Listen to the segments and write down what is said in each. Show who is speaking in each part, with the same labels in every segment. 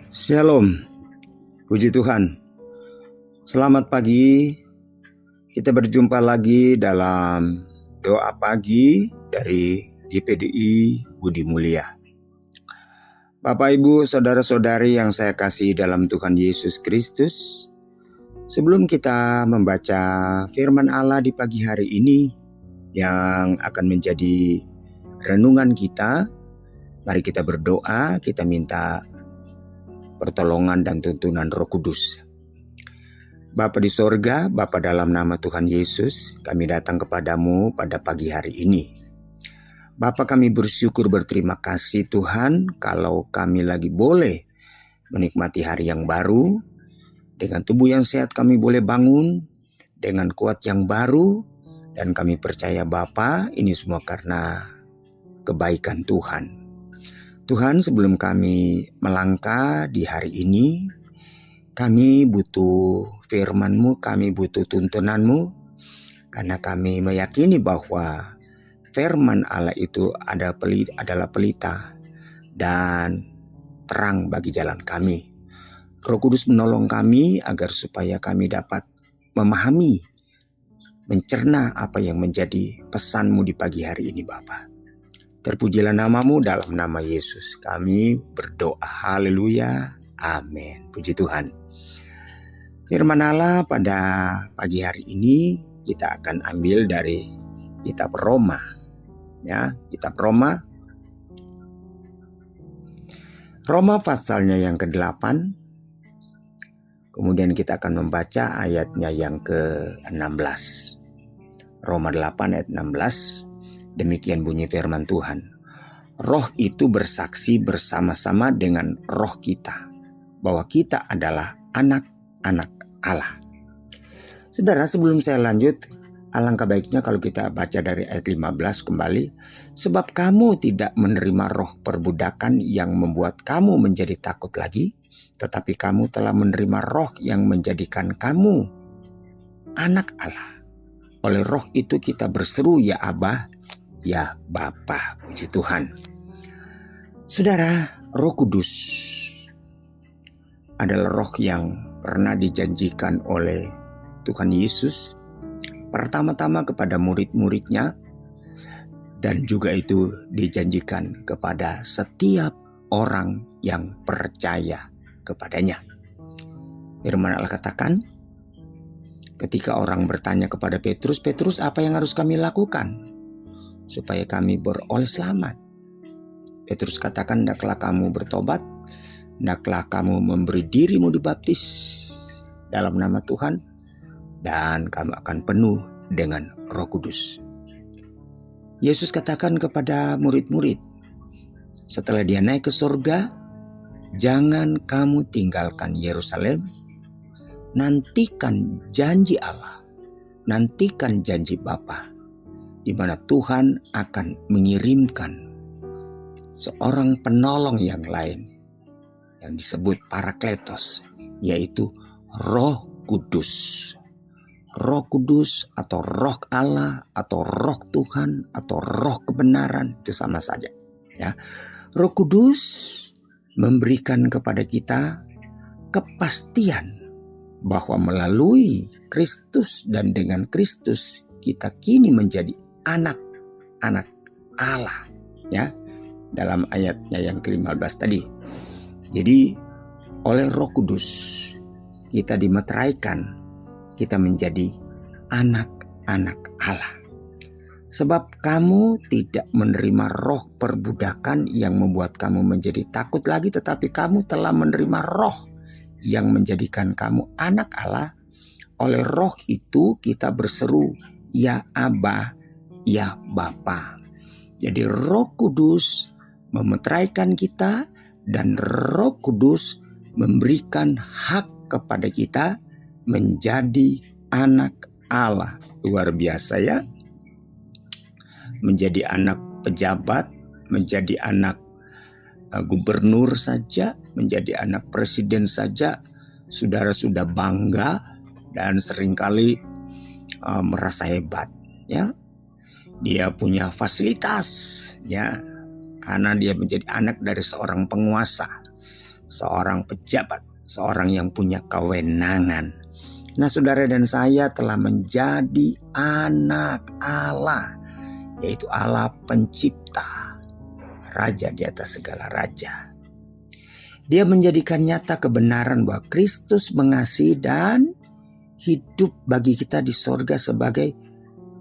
Speaker 1: Shalom, puji Tuhan. Selamat pagi. Kita berjumpa lagi dalam doa pagi dari GPDI Budi Mulia. Bapak, Ibu, saudara-saudari yang saya kasih dalam Tuhan Yesus Kristus, sebelum kita membaca firman Allah di pagi hari ini yang akan menjadi renungan kita, mari kita berdoa, kita minta pertolongan dan tuntunan Roh Kudus. Bapa di sorga, Bapa dalam nama Tuhan Yesus, kami datang kepadamu pada pagi hari ini. Bapa, kami bersyukur berterima kasih Tuhan kalau kami lagi boleh menikmati hari yang baru. Dengan tubuh yang sehat kami boleh bangun, dengan kuat yang baru, dan kami percaya Bapa ini semua karena kebaikan Tuhan. Tuhan, sebelum kami melangkah di hari ini, kami butuh firman-Mu, kami butuh tuntunan-Mu, karena kami meyakini bahwa firman Allah itu adalah pelita dan terang bagi jalan kami. Roh Kudus menolong kami agar supaya kami dapat memahami, mencerna apa yang menjadi pesan-Mu di pagi hari ini, Bapa. Terpujilah nama-Mu, dalam nama Yesus kami berdoa. Haleluya. Amin. Puji Tuhan. Firman Allah pada pagi hari ini kita akan ambil dari kitab Roma. Ya, kitab Roma. Roma pasalnya yang ke-8. Kemudian kita akan membaca ayatnya yang ke-16. Roma 8 ayat 16. Demikian bunyi firman Tuhan. Roh itu bersaksi bersama-sama dengan roh kita bahwa kita adalah anak-anak Allah. Saudara, sebelum saya lanjut, alangkah baiknya kalau kita baca dari ayat 15 kembali. Sebab kamu tidak menerima roh perbudakan yang membuat kamu menjadi takut lagi, tetapi kamu telah menerima roh yang menjadikan kamu anak Allah. Oleh roh itu kita berseru, ya Abba, ya Bapa. Puji Tuhan. Saudara, Roh Kudus adalah roh yang pernah dijanjikan oleh Tuhan Yesus pertama-tama kepada murid-muridnya, dan juga itu dijanjikan kepada setiap orang yang percaya kepadanya. Firman Allah katakan, ketika orang bertanya kepada Petrus, "Petrus, apa yang harus kami lakukan supaya kami beroleh selamat?" Petrus katakan, "Hendaklah kamu bertobat, hendaklah kamu memberi dirimu dibaptis dalam nama Tuhan, dan kamu akan penuh dengan Roh Kudus." Yesus katakan kepada murid-murid, setelah dia naik ke surga, "Jangan kamu tinggalkan Yerusalem, nantikan janji Allah, nantikan janji Bapa, di mana Tuhan akan mengirimkan seorang penolong yang lain yang disebut Parakletos, yaitu Roh Kudus. Roh Kudus atau Roh Allah atau Roh Tuhan atau Roh kebenaran itu sama saja. Ya, Roh Kudus memberikan kepada kita kepastian bahwa melalui Kristus dan dengan Kristus kita kini menjadi anak-anak Allah, ya, dalam ayatnya yang ke-15 tadi. Jadi oleh Roh Kudus kita dimeteraikan, kita menjadi anak-anak Allah. Sebab kamu tidak menerima roh perbudakan yang membuat kamu menjadi takut lagi, tetapi kamu telah menerima roh yang menjadikan kamu anak Allah. Oleh roh itu kita berseru, ya Abba, ya Bapa. Jadi Roh Kudus memeteraikan kita, dan Roh Kudus memberikan hak kepada kita menjadi anak Allah. Luar biasa, ya. Menjadi anak pejabat, menjadi anak gubernur saja, menjadi anak presiden saja, saudara sudah bangga dan seringkali merasa hebat, ya. Dia punya fasilitas, ya, karena dia menjadi anak dari seorang penguasa. seorang pejabat, seorang yang punya kewenangan. Nah, saudara dan saya telah menjadi anak Allah, yaitu Allah pencipta, Raja di atas segala raja. Dia menjadikan nyata kebenaran bahwa Kristus mengasihi dan hidup bagi kita di sorga sebagai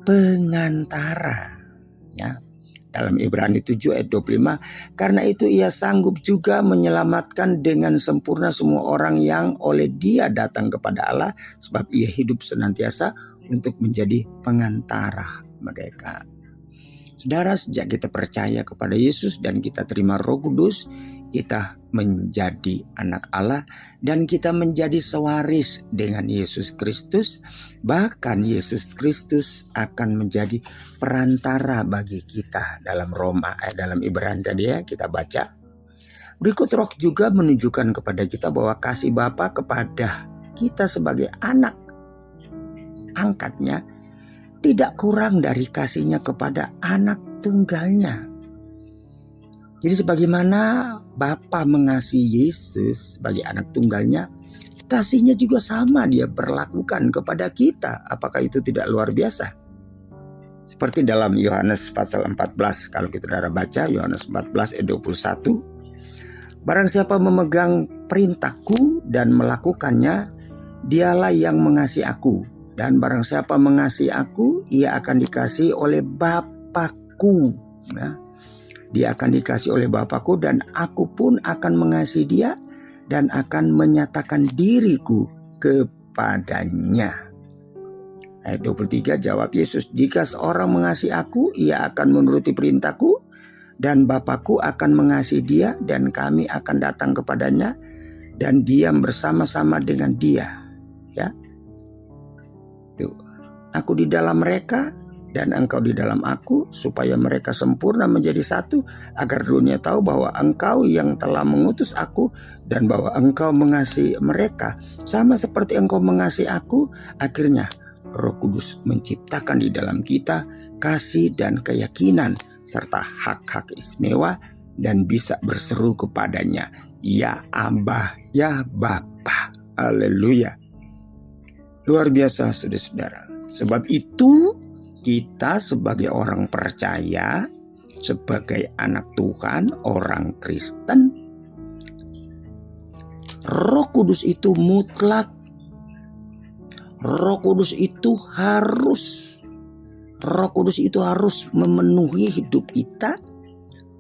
Speaker 1: pengantara. Ya. Dalam Ibrani 7 ayat 25, karena itu ia sanggup juga menyelamatkan dengan sempurna semua orang yang oleh dia datang kepada Allah, sebab ia hidup senantiasa untuk menjadi pengantara mereka. Saudara, sejak kita percaya kepada Yesus dan kita terima Roh Kudus, kita menjadi anak Allah dan kita menjadi sewaris dengan Yesus Kristus. Bahkan Yesus Kristus akan menjadi perantara bagi kita. Dalam dalam Ibrani tadi ya kita baca. Berikut Roh juga menunjukkan kepada kita bahwa kasih Bapa kepada kita sebagai anak angkatnya tidak kurang dari kasihnya kepada anak tunggalnya. Jadi sebagaimana Bapa mengasihi Yesus sebagai anak tunggalnya, kasihnya juga sama dia perlakukan kepada kita. Apakah itu tidak luar biasa? Seperti dalam Yohanes pasal 14, kalau kita baca Yohanes 14 ayat 21. Barang siapa memegang perintahku dan melakukannya, dialah yang mengasihi aku. Dan barang siapa mengasihi aku, ia akan dikasihi oleh Bapa-Ku. Ya. Dia akan dikasihi oleh Bapa-Ku dan aku pun akan mengasihi dia dan akan menyatakan diriku kepadanya. Ayat 23 jawab Yesus, jika seorang mengasihi aku, ia akan menuruti perintahku dan Bapa-Ku akan mengasihi dia dan kami akan datang kepadanya dan diam bersama-sama dengan dia. Ya. Tuh, aku di dalam mereka dan engkau di dalam aku, supaya mereka sempurna menjadi satu, agar dunia tahu bahwa engkau yang telah mengutus aku dan bahwa engkau mengasihi mereka sama seperti engkau mengasihi aku. Akhirnya Roh Kudus menciptakan di dalam kita kasih dan keyakinan serta hak-hak istimewa dan bisa berseru kepadanya, ya Abah, ya Bapa. Haleluya. Luar biasa saudara-saudara. Sebab itu kita sebagai orang percaya, sebagai anak Tuhan, orang Kristen, Roh Kudus itu mutlak. Roh Kudus itu harus memenuhi hidup kita.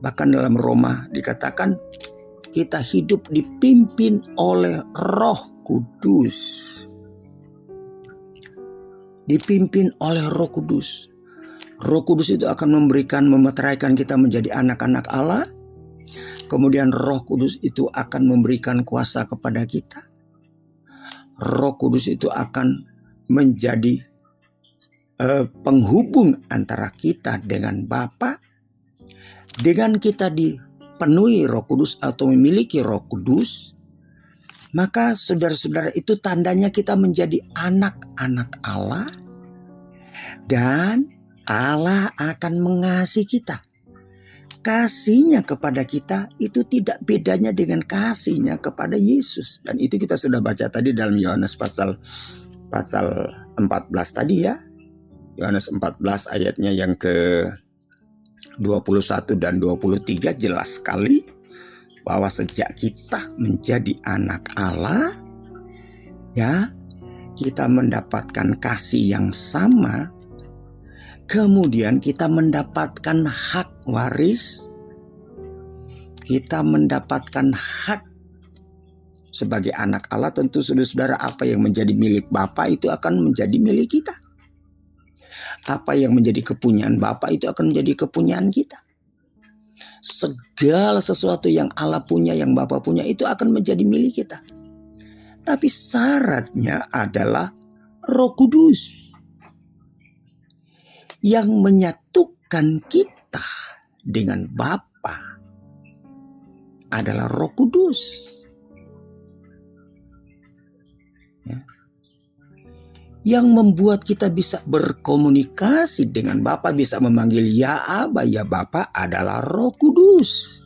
Speaker 1: Bahkan dalam Roma dikatakan kita hidup dipimpin oleh Roh Kudus. Dipimpin oleh Roh Kudus. Roh Kudus itu akan memeteraikan kita menjadi anak-anak Allah. Kemudian Roh Kudus itu akan memberikan kuasa kepada kita. Roh Kudus itu akan menjadi penghubung antara kita dengan Bapa. Dengan kita dipenuhi Roh Kudus atau memiliki Roh Kudus, maka saudara-saudara itu tandanya kita menjadi anak-anak Allah dan Allah akan mengasihi kita. Kasihnya kepada kita itu tidak bedanya dengan kasihnya kepada Yesus. Dan itu kita sudah baca tadi dalam Yohanes pasal 14 tadi ya. Yohanes 14 ayatnya yang ke 21 dan 23 jelas sekali bahwa sejak kita menjadi anak Allah, ya, kita mendapatkan kasih yang sama, kemudian kita mendapatkan hak waris, kita mendapatkan hak sebagai anak Allah. Tentu saudara-saudara, apa yang menjadi milik Bapa itu akan menjadi milik kita. Apa yang menjadi kepunyaan Bapa itu akan menjadi kepunyaan kita. Segala sesuatu yang Allah punya, yang Bapa punya itu akan menjadi milik kita. Tapi syaratnya adalah Roh Kudus yang menyatukan kita dengan Bapa adalah Roh Kudus. Ya. Yang membuat kita bisa berkomunikasi dengan Bapa, bisa memanggil ya Aba, ya Bapa adalah Roh Kudus.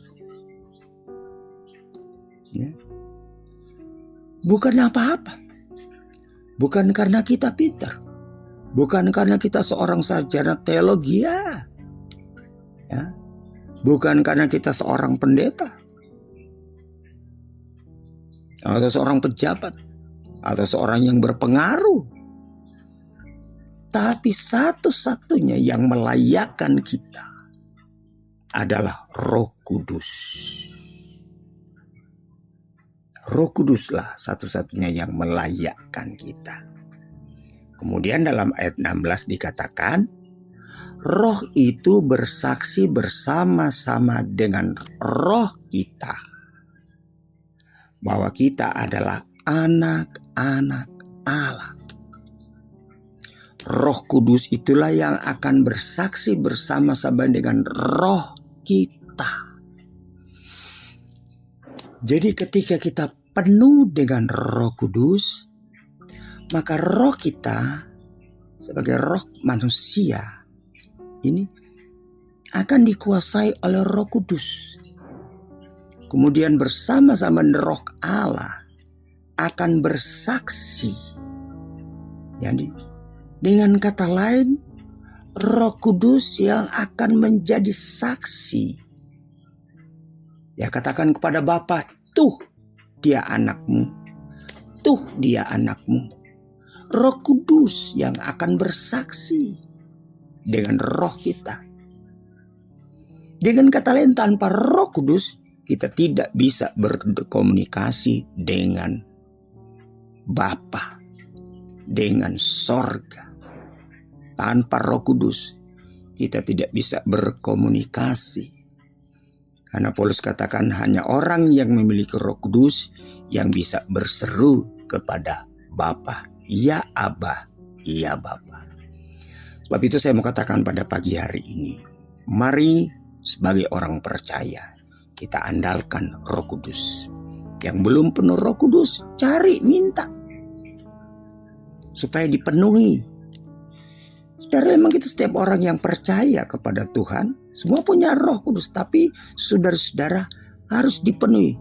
Speaker 1: Ya. Bukan apa-apa. Bukan karena kita pintar. Bukan karena kita seorang sarjana teologi ya. Bukan karena kita seorang pendeta. Atau seorang pejabat. Atau seorang yang berpengaruh. Tapi satu-satunya yang melayakkan kita adalah Roh Kudus. Roh Kuduslah satu-satunya yang melayakkan kita. Kemudian dalam ayat 16 dikatakan, Roh itu bersaksi bersama-sama dengan roh kita bahwa kita adalah anak-anak Allah. Roh Kudus itulah yang akan bersaksi bersama-sama dengan roh kita. Jadi ketika kita penuh dengan Roh Kudus, maka roh kita sebagai roh manusia ini akan dikuasai oleh Roh Kudus. Kemudian bersama-sama roh Allah akan bersaksi. Jadi dengan kata lain, Roh Kudus yang akan menjadi saksi. Ya, katakan kepada Bapa, tuh dia anakmu, tuh dia anakmu. Roh Kudus yang akan bersaksi dengan roh kita. Dengan kata lain, tanpa Roh Kudus kita tidak bisa berkomunikasi dengan Bapa, dengan sorga. Tanpa Roh Kudus kita tidak bisa berkomunikasi. Karena Paulus katakan hanya orang yang memiliki Roh Kudus yang bisa berseru kepada Bapa. Ya Abba, ya Bapa. Sebab itu saya mau katakan pada pagi hari ini, mari sebagai orang percaya kita andalkan Roh Kudus. Yang belum penuh Roh Kudus, cari, minta supaya dipenuhi. Saudara, memang kita setiap orang yang percaya kepada Tuhan, semua punya Roh Kudus, tapi saudara-saudara harus dipenuhi.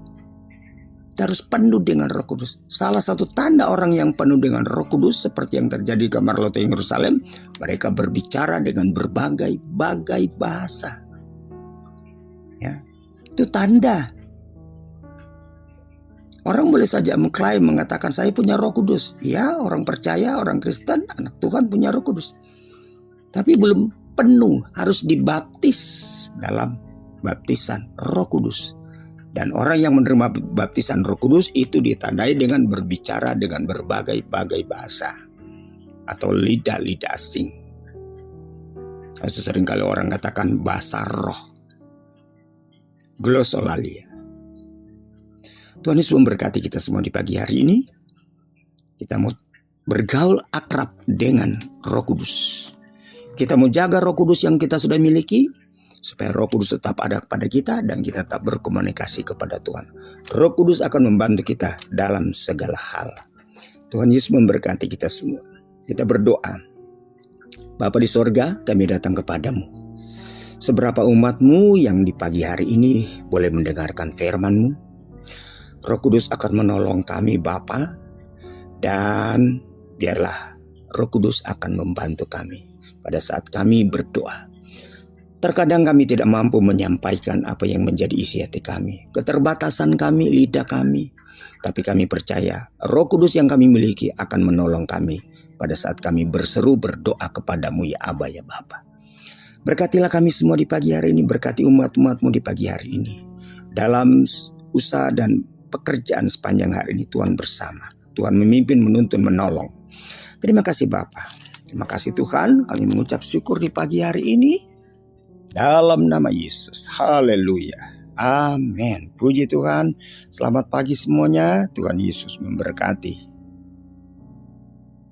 Speaker 1: Kita harus penuh dengan Roh Kudus. Salah satu tanda orang yang penuh dengan Roh Kudus, seperti yang terjadi di kamar Lot yang Yerusalem, mereka berbicara dengan berbagai-bagai bahasa. Ya, itu tanda. Orang boleh saja mengklaim, mengatakan saya punya Roh Kudus. Ya, orang percaya, orang Kristen, anak Tuhan punya Roh Kudus. Tapi belum penuh, harus dibaptis dalam baptisan Roh Kudus. Dan orang yang menerima baptisan Roh Kudus itu ditandai dengan berbicara dengan berbagai-bagai bahasa atau lidah-lidah asing. Seringkali orang katakan bahasa roh, glosolalia. Tuhan Yesus memberkati kita semua di pagi hari ini. Kita mau bergaul akrab dengan Roh Kudus. Kita mau jaga Roh Kudus yang kita sudah miliki, supaya Roh Kudus tetap ada kepada kita dan kita tetap berkomunikasi kepada Tuhan. Roh Kudus akan membantu kita dalam segala hal. Tuhan Yesus memberkati kita semua. Kita berdoa. Bapa di sorga, kami datang kepadamu. Seberapa umatmu yang di pagi hari ini boleh mendengarkan firman-Mu, Roh Kudus akan menolong kami Bapa, dan biarlah Roh Kudus akan membantu kami pada saat kami berdoa. Terkadang kami tidak mampu menyampaikan apa yang menjadi isi hati kami. Keterbatasan kami, lidah kami. Tapi kami percaya Roh Kudus yang kami miliki akan menolong kami pada saat kami berseru berdoa kepadamu ya Aba ya Bapa. Berkatilah kami semua di pagi hari ini. Berkati umat-umatmu di pagi hari ini. Dalam usaha dan pekerjaan sepanjang hari ini Tuhan bersama. Tuhan memimpin, menuntun, menolong. Terima kasih Bapa. Terima kasih Tuhan, kami mengucap syukur di pagi hari ini. Dalam nama Yesus, haleluya, amin. Puji Tuhan, selamat pagi semuanya, Tuhan Yesus memberkati.